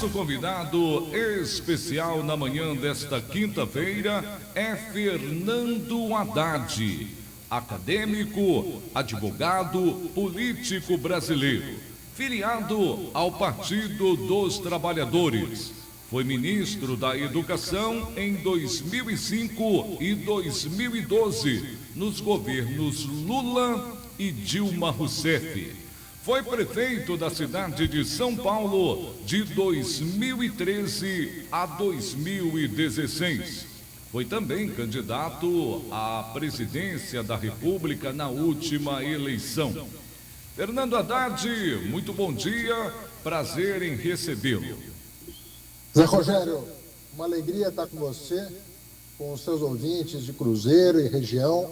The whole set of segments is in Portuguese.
nosso convidado especial na manhã desta quinta-feira é Fernando Haddad, acadêmico, advogado, político brasileiro, filiado ao Partido dos Trabalhadores. Foi ministro da Educação em 2005 e 2012, nos governos Lula e Dilma Rousseff. Foi prefeito da cidade de São Paulo de 2013 a 2016. Foi também candidato à presidência da República na última eleição. Fernando Haddad, muito bom dia, prazer em recebê-lo. Zé Rogério, uma alegria estar com você, com os seus ouvintes de Cruzeiro e região.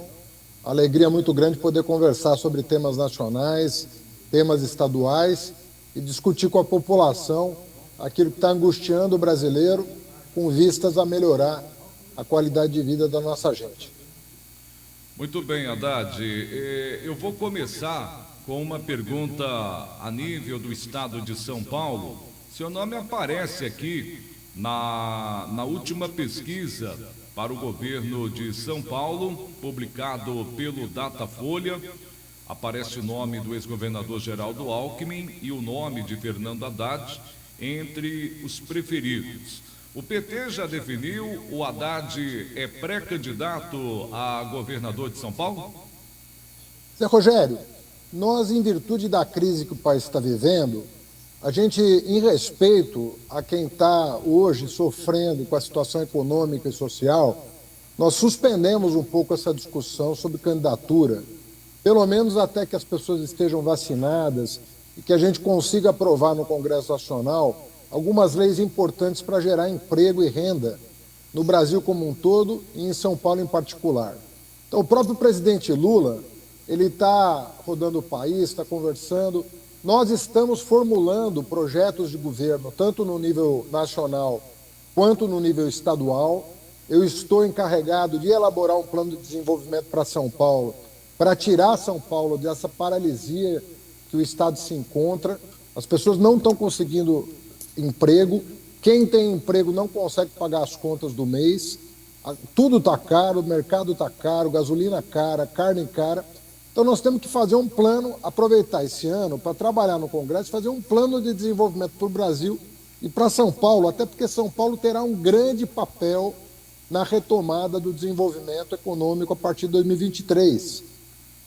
Alegria muito grande poder conversar sobre temas nacionais, temas estaduais e discutir com a população aquilo que está angustiando o brasileiro com vistas a melhorar a qualidade de vida da nossa gente. Muito bem, Haddad. Eu vou começar com uma pergunta a nível do estado de São Paulo. Seu nome aparece aqui na última pesquisa para o governo de São Paulo, publicado pelo Datafolha. Aparece o nome do ex-governador Geraldo Alckmin e o nome de Fernando Haddad entre os preferidos. O PT já definiu, o Haddad é pré-candidato a governador de São Paulo? Zé Rogério, nós, em virtude da crise que o país está vivendo, a gente, em respeito a quem está hoje sofrendo com a situação econômica e social, nós suspendemos um pouco essa discussão sobre candidatura, pelo menos até que as pessoas estejam vacinadas e que a gente consiga aprovar no Congresso Nacional algumas leis importantes para gerar emprego e renda no Brasil como um todo e em São Paulo em particular. Então, o próprio presidente Lula, ele está rodando o país, está conversando. Nós estamos formulando projetos de governo, tanto no nível nacional quanto no nível estadual. Eu estou encarregado de elaborar um plano de desenvolvimento para São Paulo, para tirar São Paulo dessa paralisia que o Estado se encontra. As pessoas não estão conseguindo emprego, quem tem emprego não consegue pagar as contas do mês, tudo está caro, o mercado está caro, gasolina cara, carne cara. Então nós temos que fazer um plano, aproveitar esse ano para trabalhar no Congresso, fazer um plano de desenvolvimento para o Brasil e para São Paulo, até porque São Paulo terá um grande papel na retomada do desenvolvimento econômico a partir de 2023.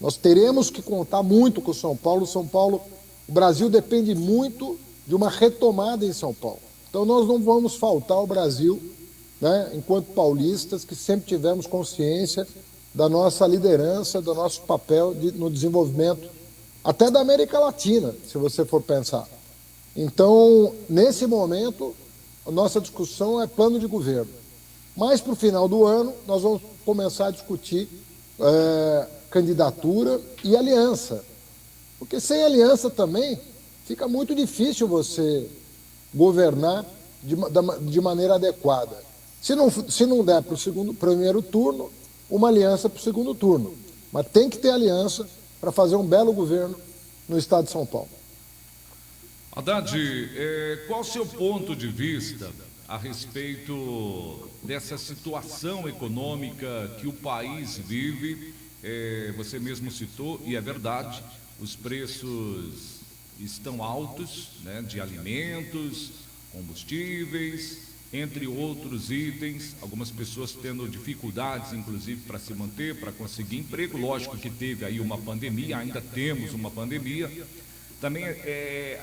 Nós teremos que contar muito com São Paulo. O Brasil depende muito de uma retomada em São Paulo. Então nós não vamos faltar ao Brasil, né, enquanto paulistas, que sempre tivemos consciência da nossa liderança, do nosso papel no desenvolvimento, até da América Latina, se você for pensar. Então, nesse momento, a nossa discussão é plano de governo. Mas, para o final do ano, nós vamos começar a discutir candidatura e aliança. Porque sem aliança também fica muito difícil você governar de maneira adequada. Se não der para o primeiro turno, uma aliança para o segundo turno. Mas tem que ter aliança para fazer um belo governo no estado de São Paulo. Haddad, qual o seu ponto de vista a respeito dessa situação econômica que o país vive? Você mesmo citou, e é verdade, os preços estão altos, né, de alimentos, combustíveis, entre outros itens, algumas pessoas tendo dificuldades, inclusive, para se manter, para conseguir emprego. Lógico que teve aí uma pandemia, ainda temos uma pandemia. Também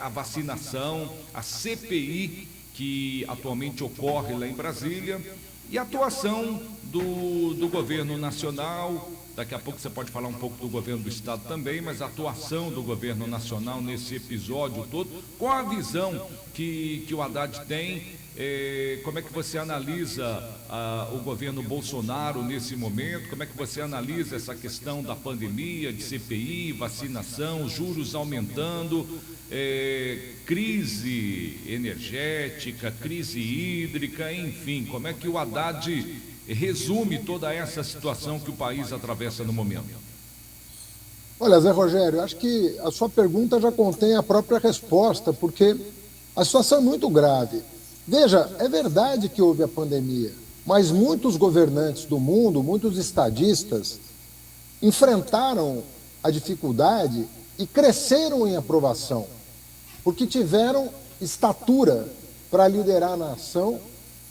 a vacinação, a CPI, que atualmente ocorre lá em Brasília, e a atuação do governo nacional. Daqui a pouco você pode falar um pouco do governo do estado também, mas a atuação do governo nacional nesse episódio todo, qual a visão que o Haddad tem, como é que você analisa o governo Bolsonaro nesse momento, como é que você analisa essa questão da pandemia, de CPI, vacinação, juros aumentando, crise energética, crise hídrica, enfim, como é que o Haddad resume toda essa situação que o país atravessa no momento? Olha, Zé Rogério, acho que a sua pergunta já contém a própria resposta, porque A situação é muito grave. Veja, é verdade que houve a pandemia, mas muitos governantes do mundo, muitos estadistas, enfrentaram a dificuldade e cresceram em aprovação, porque tiveram estatura para liderar a nação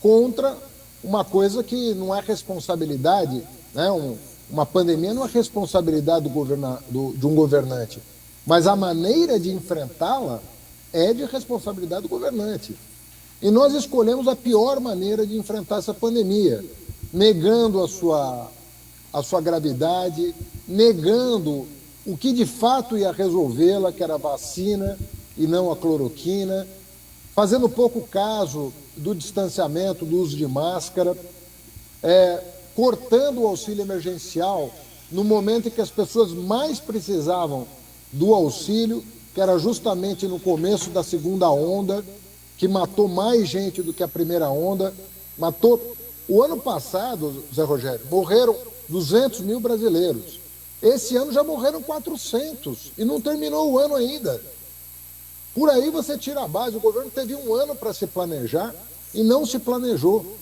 contra uma coisa que não é responsabilidade, né? Uma pandemia não é responsabilidade de um governante, mas a maneira de enfrentá-la é de responsabilidade do governante. E nós escolhemos a pior maneira de enfrentar essa pandemia, negando a sua gravidade, negando o que de fato ia resolvê-la, que era a vacina e não a cloroquina, fazendo pouco caso do distanciamento, do uso de máscara, cortando o auxílio emergencial no momento em que as pessoas mais precisavam do auxílio, que era justamente no começo da segunda onda, que matou mais gente do que a primeira onda. O ano passado, Zé Rogério, morreram 200 mil brasileiros. Esse ano já morreram 400 e não terminou o ano ainda. Por aí você tira a base. O governo teve um ano para se planejar e não se planejou.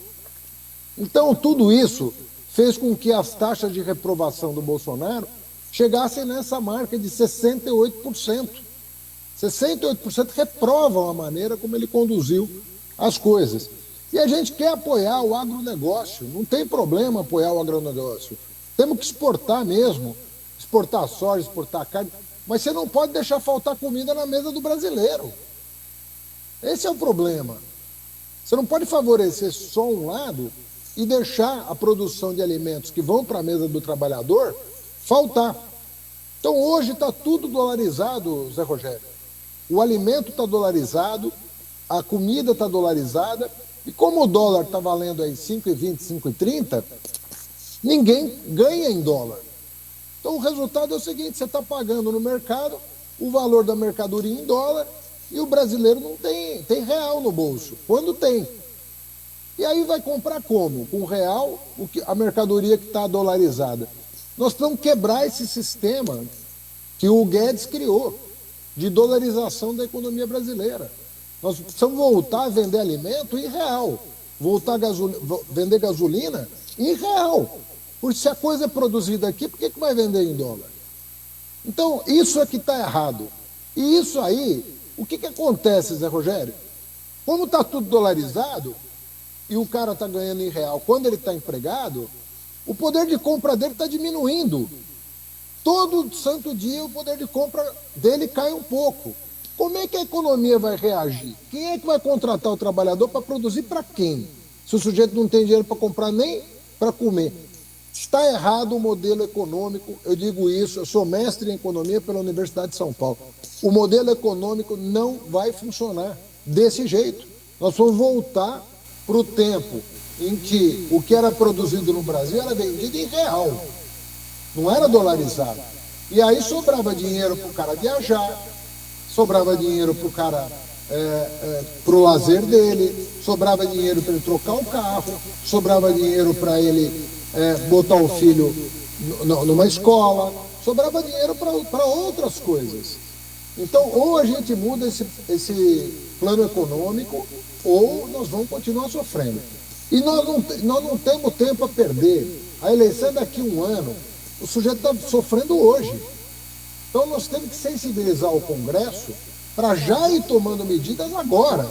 Então, tudo isso fez com que as taxas de reprovação do Bolsonaro chegassem nessa marca de 68%. 68% reprovam a maneira como ele conduziu as coisas. E a gente quer apoiar o agronegócio, não tem problema apoiar o agronegócio. Temos que exportar mesmo, exportar soja, exportar carne, mas você não pode deixar faltar comida na mesa do brasileiro. Esse é o problema. Você não pode favorecer só um lado e deixar a produção de alimentos que vão para a mesa do trabalhador faltar. Então hoje está tudo dolarizado, Zé Rogério. O alimento está dolarizado, a comida está dolarizada, e como o dólar está valendo aí 5,20, 5,30, ninguém ganha em dólar. Então o resultado é o seguinte: você está pagando no mercado o valor da mercadoria em dólar e o brasileiro não tem real no bolso, quando tem. E aí vai comprar como? Com real, a mercadoria que está dolarizada. Nós precisamos quebrar esse sistema que o Guedes criou, de dolarização da economia brasileira. Nós precisamos voltar a vender alimento em real, voltar a vender gasolina em real. Porque se a coisa é produzida aqui, por que vai vender em dólar? Então, isso é que está errado. E isso aí, o que acontece, Zé Rogério? Como está tudo dolarizado e o cara está ganhando em real quando ele está empregado, o poder de compra dele está diminuindo. Todo santo dia o poder de compra dele cai um pouco. Como é que a economia vai reagir? Quem é que vai contratar o trabalhador para produzir para quem? Se o sujeito não tem dinheiro para comprar nem para comer. Está errado o modelo econômico, eu digo isso, eu sou mestre em economia pela Universidade de São Paulo. O modelo econômico não vai funcionar desse jeito. Nós vamos voltar para o tempo em que o que era produzido no Brasil era vendido em real. Não era dolarizado. E aí sobrava dinheiro para o cara viajar, sobrava dinheiro para o cara, para o lazer dele, sobrava dinheiro para ele trocar o carro, sobrava dinheiro para ele botar o filho numa escola, sobrava dinheiro para outras coisas. Então, ou a gente muda esse plano econômico, ou nós vamos continuar sofrendo. E nós não temos tempo a perder. A eleição é daqui a um ano. O sujeito está sofrendo hoje. Então nós temos que sensibilizar o Congresso para já ir tomando medidas agora,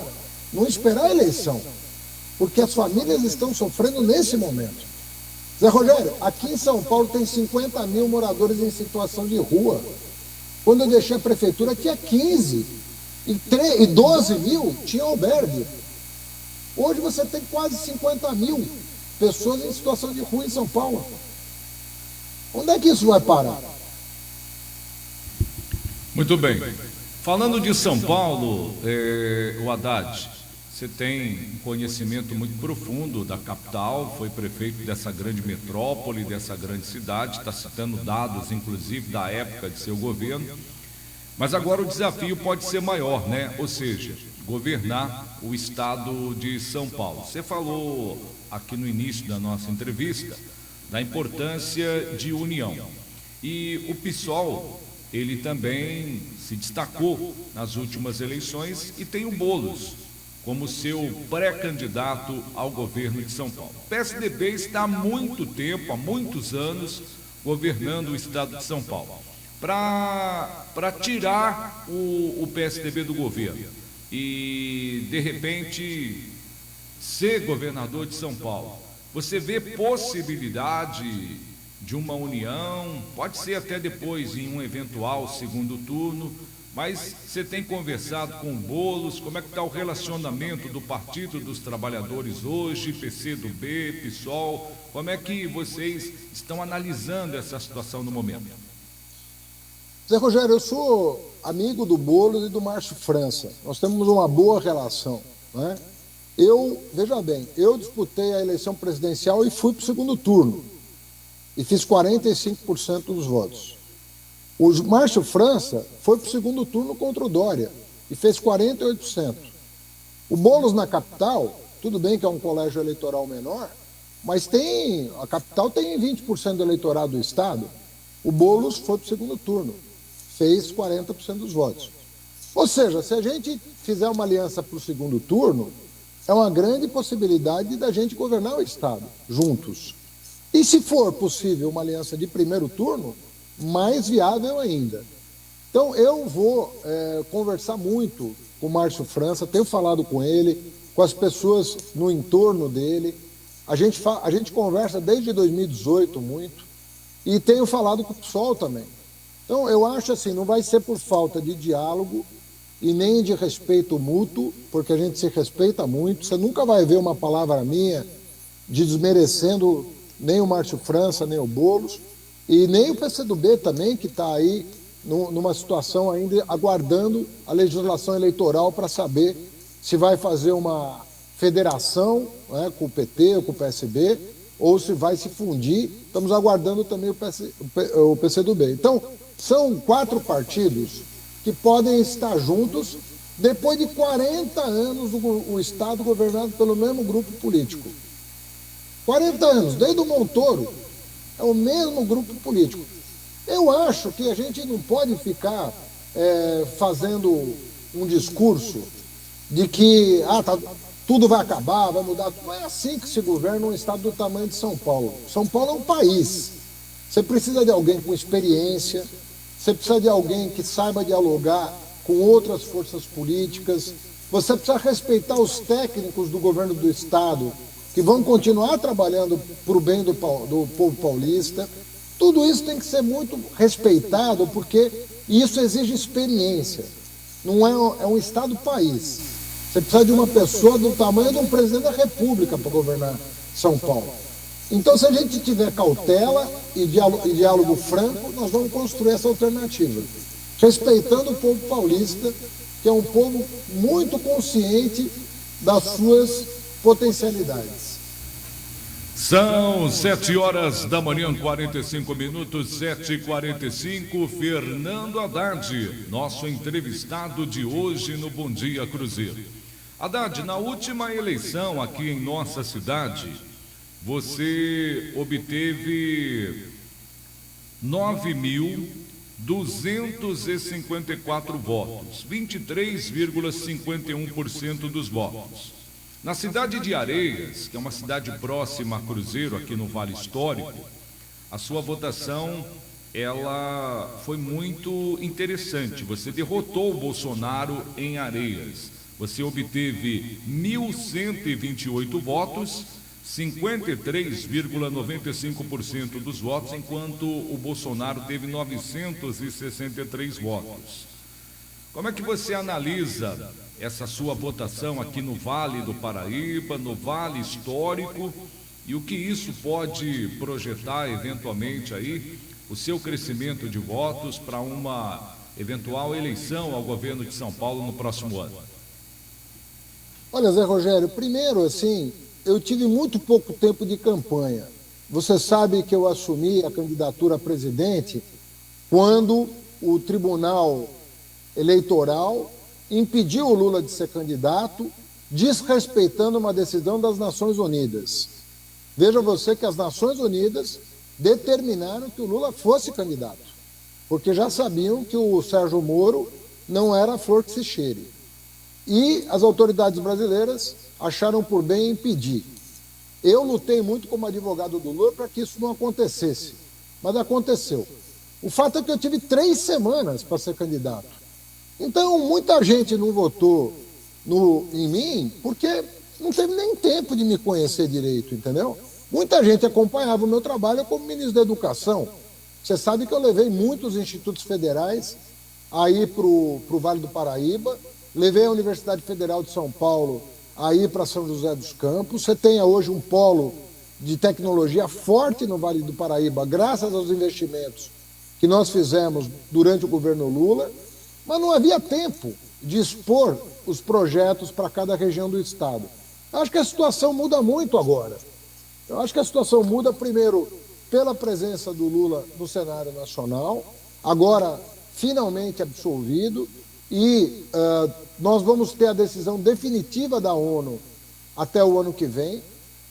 não esperar a eleição, porque as famílias estão sofrendo nesse momento. Zé Rogério, aqui em São Paulo tem 50 mil moradores em situação de rua. Quando eu deixei a prefeitura tinha 15 e 12 mil tinha albergue. Hoje você tem quase 50 mil pessoas em situação de rua em São Paulo. Onde é que isso vai parar? Muito bem. Falando de São Paulo, o Haddad, você tem um conhecimento muito profundo da capital, foi prefeito dessa grande metrópole, dessa grande cidade, está citando dados, inclusive, da época de seu governo, mas agora o desafio pode ser maior, né? Ou seja, governar o estado de São Paulo. Você falou aqui no início da nossa entrevista da importância de união. E o PSOL ele também se destacou nas últimas eleições e tem o Boulos como seu pré-candidato ao governo de São Paulo. O PSDB está há muito tempo, há muitos anos, governando o estado de São Paulo. Para tirar o PSDB do governo e, de repente, ser governador de São Paulo, você vê possibilidade de uma união, pode ser até depois em um eventual segundo turno, mas você tem conversado com o Boulos, como é que está o relacionamento do Partido dos Trabalhadores hoje, PCdoB, PSOL, como é que vocês estão analisando essa situação no momento? Zé Rogério, eu sou amigo do Boulos e do Márcio França, nós temos uma boa relação, né? Veja bem, eu disputei a eleição presidencial e fui para o segundo turno, e fiz 45% dos votos. O Márcio França foi para o segundo turno contra o Dória e fez 48%. O Boulos na capital, tudo bem que é um colégio eleitoral menor, mas a capital tem 20% do eleitorado do estado. O Boulos foi para o segundo turno, fez 40% dos votos. Ou seja, se a gente fizer uma aliança para o segundo turno, é uma grande possibilidade da gente governar o estado juntos. E se for possível uma aliança de primeiro turno, mais viável ainda. Então eu vou conversar muito com o Márcio França, tenho falado com ele, com as pessoas no entorno dele, a gente conversa desde 2018 muito, e tenho falado com o PSOL também. Então eu acho assim, não vai ser por falta de diálogo e nem de respeito mútuo, porque a gente se respeita muito, você nunca vai ver uma palavra minha desmerecendo nem o Márcio França, nem o Boulos, e nem o PCdoB também, que está aí numa situação ainda aguardando a legislação eleitoral para saber se vai fazer uma federação, né, com o PT ou com o PSB, ou se vai se fundir. Estamos aguardando também o PCdoB. Então, são 4 partidos que podem estar juntos depois de 40 anos o Estado governado pelo mesmo grupo político. 40 anos, desde o Montoro, é o mesmo grupo político. Eu acho que a gente não pode ficar fazendo um discurso de que tudo vai acabar, vai mudar. Não é assim que se governa um estado do tamanho de São Paulo. São Paulo é um país. Você precisa de alguém com experiência, você precisa de alguém que saiba dialogar com outras forças políticas, você precisa respeitar os técnicos do governo do estado, que vão continuar trabalhando para o bem do povo paulista. Tudo isso tem que ser muito respeitado, porque isso exige experiência. Não é um Estado-país. Você precisa de uma pessoa do tamanho de um presidente da República para governar São Paulo. Então, se a gente tiver cautela e diálogo franco, nós vamos construir essa alternativa, respeitando o povo paulista, que é um povo muito consciente das suas potencialidades. São 7h da manhã, 45 minutos, 7h45. Fernando Haddad, nosso entrevistado de hoje no Bom Dia Cruzeiro. Haddad, na última eleição aqui em nossa cidade, você obteve 9.254 votos, 23,51% dos votos. Na cidade de Areias, que é uma cidade próxima a Cruzeiro, aqui no Vale Histórico, a sua votação, ela foi muito interessante. Você derrotou o Bolsonaro em Areias. Você obteve 1.128 votos, 53,95% dos votos, enquanto o Bolsonaro teve 963 votos. Como é que você analisa essa sua votação aqui no Vale do Paraíba, no Vale Histórico, e o que isso pode projetar eventualmente aí o seu crescimento de votos para uma eventual eleição ao governo de São Paulo no próximo ano? Olha, Zé Rogério, primeiro, assim, eu tive muito pouco tempo de campanha. Você sabe que eu assumi a candidatura a presidente quando o Tribunal Eleitoral impediu o Lula de ser candidato, desrespeitando uma decisão das Nações Unidas. Veja você que as Nações Unidas determinaram que o Lula fosse candidato. porque já sabiam que o Sérgio Moro não era a flor que se cheire. E as autoridades brasileiras acharam por bem impedir. Eu lutei muito como advogado do Lula para que isso não acontecesse, mas aconteceu. O fato é que eu tive 3 semanas para ser candidato. Então, muita gente não votou em mim porque não teve nem tempo de me conhecer direito, entendeu? Muita gente acompanhava o meu trabalho como ministro da Educação. Você sabe que eu levei muitos institutos federais aí para o Vale do Paraíba, levei a Universidade Federal de São Paulo aí para São José dos Campos. Você tem hoje um polo de tecnologia forte no Vale do Paraíba, graças aos investimentos que nós fizemos durante o governo Lula, mas não havia tempo de expor os projetos para cada região do estado. Eu acho que a situação muda muito agora. Eu acho que a situação muda, primeiro, pela presença do Lula no cenário nacional, agora finalmente absolvido, e nós vamos ter a decisão definitiva da ONU até o ano que vem,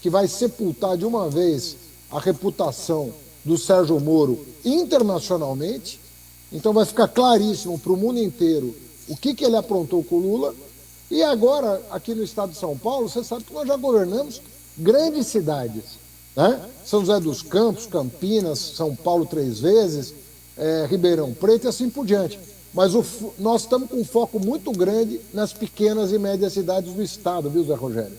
que vai sepultar de uma vez a reputação do Sérgio Moro internacionalmente. Então vai ficar claríssimo para o mundo inteiro o que ele aprontou com o Lula. E agora, aqui no estado de São Paulo, você sabe que nós já governamos grandes cidades, né? São José dos Campos, Campinas, São Paulo 3 vezes, Ribeirão Preto e assim por diante. Mas nós estamos com um foco muito grande nas pequenas e médias cidades do estado, viu, Zé Rogério?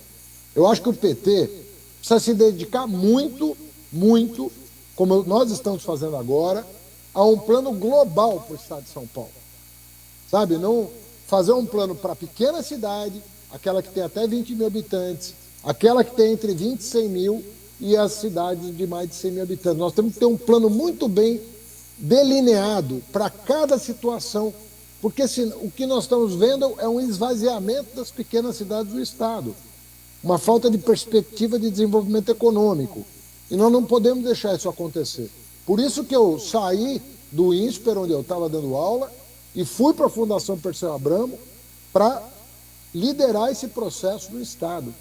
Eu acho que o PT precisa se dedicar muito, muito, como nós estamos fazendo agora, a um plano global para o estado de São Paulo. Sabe, não fazer um plano para a pequena cidade, aquela que tem até 20 mil habitantes, aquela que tem entre 20 e 100 mil e as cidades de mais de 100 mil habitantes. Nós temos que ter um plano muito bem delineado para cada situação, porque o que nós estamos vendo é um esvaziamento das pequenas cidades do estado, uma falta de perspectiva de desenvolvimento econômico, e nós não podemos deixar isso acontecer. Por isso que eu saí do INSPER, onde eu estava dando aula, e fui para a Fundação Perseu Abramo para liderar esse processo no estado,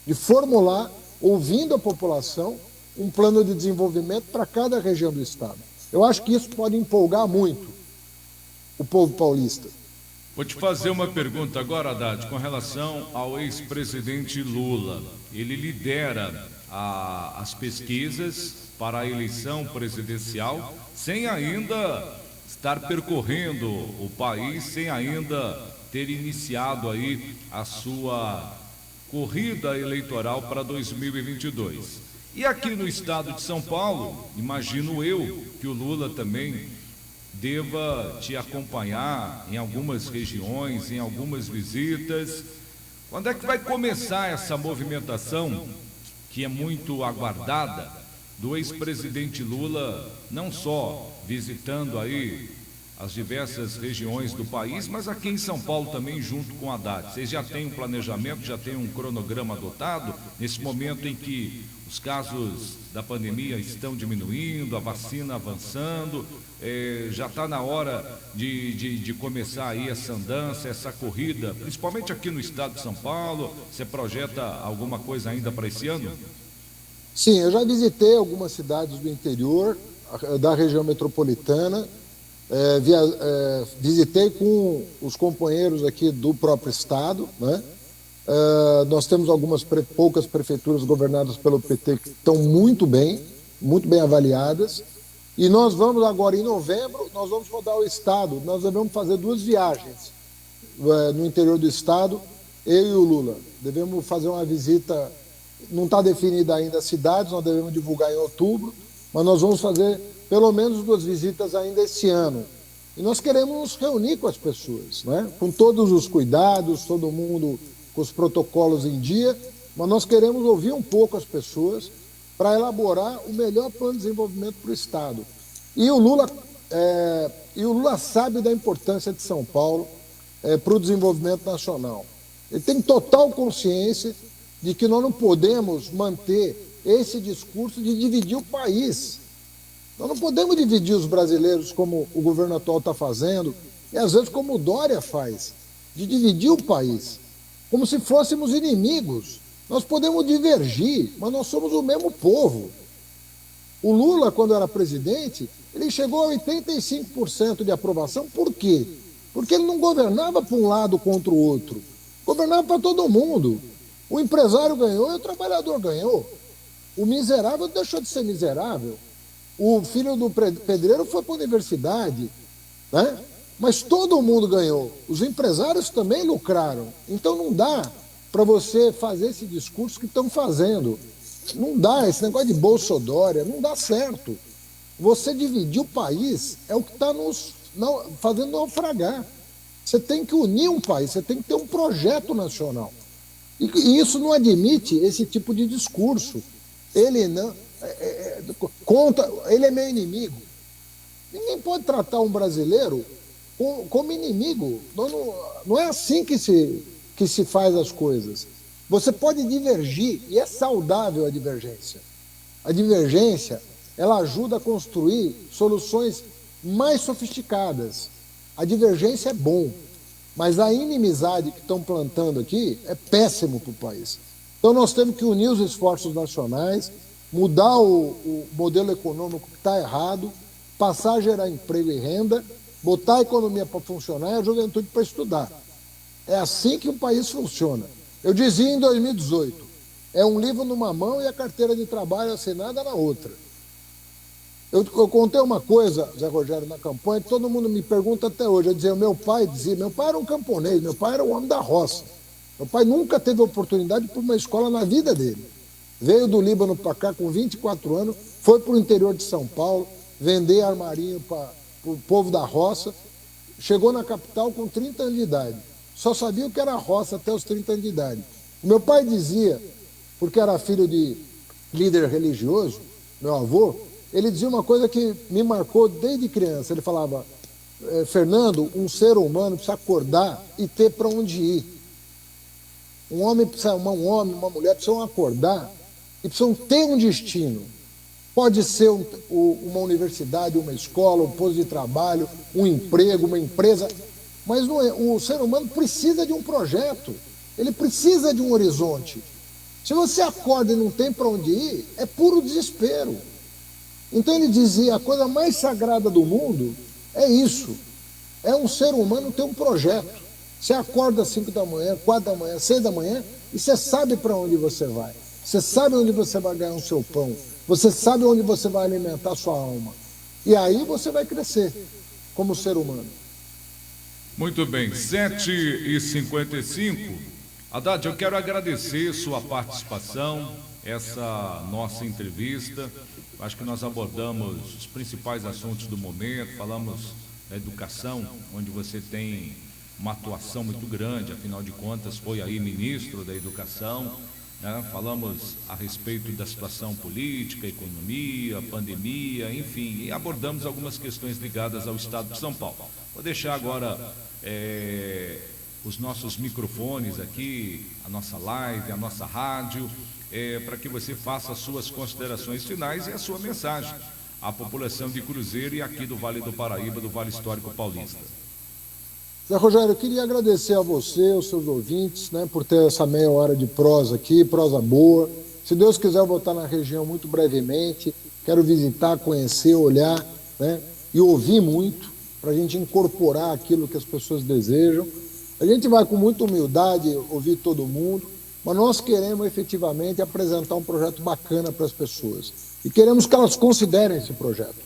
de formular, ouvindo a população, um plano de desenvolvimento para cada região do estado. Eu acho que isso pode empolgar muito o povo paulista. Vou te fazer uma pergunta agora, Haddad, com relação ao ex-presidente Lula. Ele lidera as pesquisas para a eleição presidencial, sem ainda estar percorrendo o país, sem ainda ter iniciado aí a sua corrida eleitoral para 2022. E aqui no estado de São Paulo, imagino eu que o Lula também deva te acompanhar em algumas regiões, em algumas visitas. Quando é que vai começar essa movimentação, que é muito aguardada, do ex-presidente Lula, não só visitando aí as diversas regiões do país, mas aqui em São Paulo também, junto com a Haddad? Vocês já têm um planejamento, já têm um cronograma adotado, nesse momento em que os casos da pandemia estão diminuindo, a vacina avançando, já está na hora de começar aí essa andança, essa corrida, principalmente aqui no estado de São Paulo? Você projeta alguma coisa ainda para esse ano? Sim, eu já visitei algumas cidades do interior, da região metropolitana, visitei com os companheiros aqui do próprio estado, né? Nós temos poucas prefeituras governadas pelo PT que estão muito bem avaliadas, e nós vamos agora em novembro, nós vamos rodar o estado, nós devemos fazer 2 viagens no interior do estado, eu e o Lula. Devemos fazer uma visita, não está definida ainda as cidades, nós devemos divulgar em outubro, mas nós vamos fazer pelo menos 2 visitas ainda esse ano. E nós queremos nos reunir com as pessoas, né? Com todos os cuidados, todo mundo com os protocolos em dia, mas nós queremos ouvir um pouco as pessoas para elaborar o melhor plano de desenvolvimento para o estado. E o Lula sabe da importância de São Paulo para o desenvolvimento nacional. Ele tem total consciência de que nós não podemos manter esse discurso de dividir o país. Nós não podemos dividir os brasileiros como o governo atual está fazendo, e às vezes como o Dória faz, de dividir o país, como se fôssemos inimigos. Nós podemos divergir, mas nós somos o mesmo povo. O Lula, quando era presidente, ele chegou a 85% de aprovação. Por quê? Porque ele não governava para um lado contra o outro. Governava para todo mundo. O empresário ganhou e o trabalhador ganhou. O miserável deixou de ser miserável. O filho do pedreiro foi para a universidade, né? Mas todo mundo ganhou. Os empresários também lucraram. Então não dá para você fazer esse discurso que estão fazendo. Não dá, esse negócio de Bolsodória, não dá certo. Você dividir o país é o que está nos fazendo naufragar. Você tem que unir um país, você tem que ter um projeto nacional. E isso não admite esse tipo de discurso. Ele não ele é meu inimigo. Ninguém pode tratar um brasileiro como inimigo. Não é assim que se faz as coisas. Você pode divergir, e é saudável a divergência. A divergência, ela ajuda a construir soluções mais sofisticadas. A divergência é bom, mas a inimizade que estão plantando aqui é péssimo para o país. Então nós temos que unir os esforços nacionais, mudar o modelo econômico que está errado, passar a gerar emprego e renda, botar a economia para funcionar e a juventude para estudar. É assim que o país funciona. Eu dizia em 2018, é um livro numa mão e a carteira de trabalho assinada na outra. Eu contei uma coisa, Zé Rogério, na campanha, que todo mundo me pergunta até hoje. Eu dizia, meu pai era um camponês, meu pai era um homem da roça. Meu pai nunca teve oportunidade para uma escola na vida dele. Veio do Líbano para cá com 24 anos, foi para o interior de São Paulo, vender armarinho para o povo da roça, chegou na capital com 30 anos de idade. Só sabia o que era roça até os 30 anos de idade. O meu pai dizia, porque era filho de líder religioso, meu avô, ele dizia uma coisa que me marcou desde criança. Ele falava, Fernando, um ser humano precisa acordar e ter para onde ir. Um homem, uma mulher precisam acordar e precisam ter um destino. Pode ser uma universidade, uma escola, um posto de trabalho, um emprego, uma empresa, mas não é, o ser humano precisa de um projeto, ele precisa de um horizonte. Se você acorda e não tem para onde ir, é puro desespero. Então ele dizia, a coisa mais sagrada do mundo é isso, é um ser humano ter um projeto. Você acorda às 5 da manhã, 4 da manhã, 6 da manhã, e você sabe para onde você vai. Você sabe onde você vai ganhar o seu pão. Você sabe onde você vai alimentar a sua alma. E aí você vai crescer como ser humano. Muito bem, 7h55. Haddad, eu quero agradecer sua participação, essa nossa entrevista. Acho que nós abordamos os principais assuntos do momento, falamos da educação, onde você tem uma atuação muito grande, afinal de contas foi aí ministro da Educação, né? Falamos a respeito da situação política, economia, pandemia, enfim, e abordamos algumas questões ligadas ao estado de São Paulo. Vou deixar agora os nossos microfones aqui, a nossa live, a nossa rádio, para que você faça as suas considerações finais e a sua mensagem à população de Cruzeiro e aqui do Vale do Paraíba, do Vale Histórico Paulista. Zé Rogério, eu queria agradecer a você, aos seus ouvintes, né, por ter essa meia hora de prosa aqui, prosa boa. Se Deus quiser, eu vou estar na região muito brevemente. Quero visitar, conhecer, olhar, né, e ouvir muito, para a gente incorporar aquilo que as pessoas desejam. A gente vai com muita humildade ouvir todo mundo, mas nós queremos efetivamente apresentar um projeto bacana para as pessoas. E queremos que elas considerem esse projeto.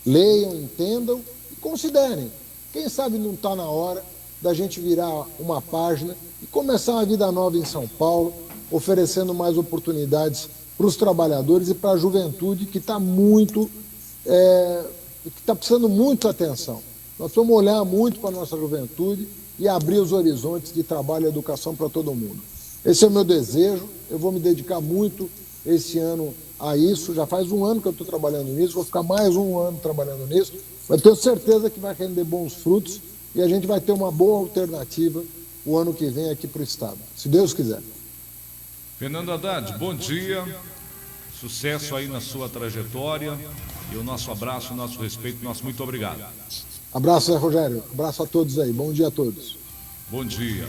Leiam, entendam e considerem. Quem sabe não está na hora da gente virar uma página e começar uma vida nova em São Paulo, oferecendo mais oportunidades para os trabalhadores e para a juventude que está precisando muito de atenção. Nós vamos olhar muito para a nossa juventude e abrir os horizontes de trabalho e educação para todo mundo. Esse é o meu desejo, eu vou me dedicar muito esse ano a isso, já faz um ano que eu estou trabalhando nisso, vou ficar mais um ano trabalhando nisso, mas tenho certeza que vai render bons frutos e a gente vai ter uma boa alternativa o ano que vem aqui para o Estado, se Deus quiser. Fernando Haddad, bom dia, sucesso aí na sua trajetória e o nosso abraço, o nosso respeito, nosso muito obrigado. Abraço, Zé Rogério, abraço a todos aí, bom dia a todos. Bom dia.